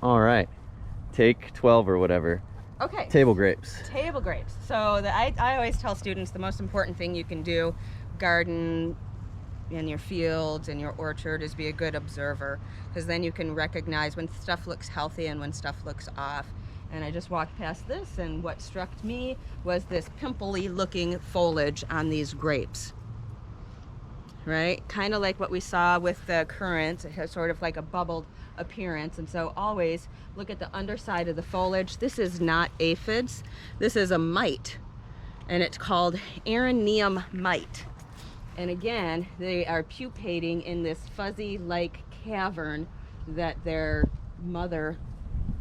All right, take 12 or whatever. Okay. Table grapes. Table grapes. So I always tell students the most important thing you can do, garden in your fields, in your orchard, is be a good observer, because then you can recognize when stuff looks healthy and when stuff looks off. And I just walked past this, and what struck me was this pimply looking foliage on these grapes. Right? Kind of like what we saw with the currants. It has sort of like a bubbled appearance. And so always look at the underside of the foliage. This is not aphids. This is a mite. And it's called Erineum mite. And again, they are pupating in this fuzzy-like cavern that their mother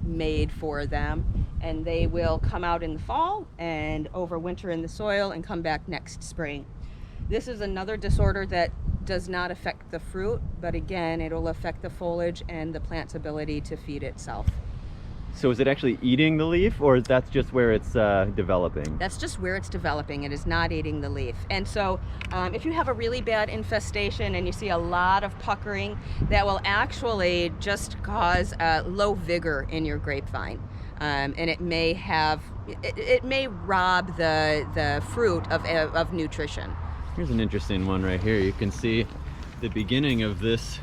made for them. And they will come out in the fall and overwinter in the soil and come back next spring. This is another disorder that does not affect the fruit, but again, it'll affect the foliage and the plant's ability to feed itself. So is it actually eating the leaf, or that's just where it's developing? That's just where it's developing. It is not eating the leaf. And so if you have a really bad infestation and you see a lot of puckering, that will actually just cause low vigor in your grapevine. And it may rob the fruit of nutrition. Here's an interesting one right here. You can see the beginning of this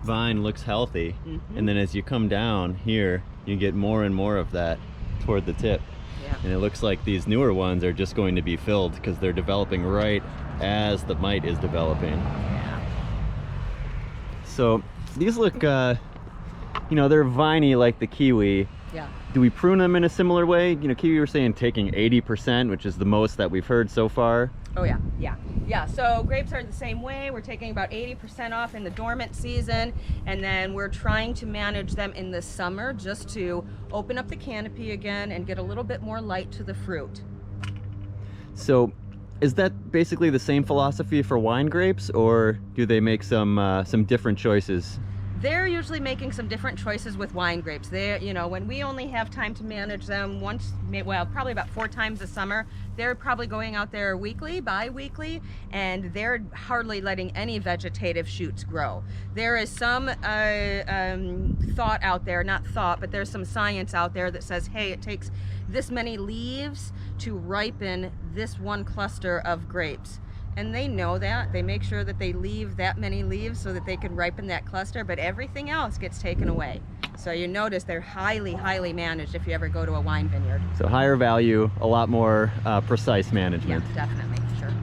vine looks healthy, and then as you come down here, you get more and more of that toward the tip. Yeah. And it looks like these newer ones are just going to be filled because they're developing right as the mite is developing. Yeah. So these look, they're viney like the kiwi. Yeah. Do we prune them in a similar way? Kiwi were saying taking 80%, which is the most that we've heard so far. Oh yeah, yeah. Yeah, so grapes are the same way. We're taking about 80% off in the dormant season, and then we're trying to manage them in the summer just to open up the canopy again and get a little bit more light to the fruit. So is that basically the same philosophy for wine grapes, or do they make some different choices? They're usually making some different choices with wine grapes. When we only have time to manage them probably about 4 times a summer, they're probably going out there weekly, bi-weekly, and they're hardly letting any vegetative shoots grow. There is some thought out there, not thought, but there's some science out there that says, hey, it takes this many leaves to ripen this one cluster of grapes. And they know that. They make sure that they leave that many leaves so that they can ripen that cluster, but everything else gets taken away. So you notice they're highly, highly managed if you ever go to a wine vineyard. So higher value, a lot more precise management. Yeah, definitely, sure.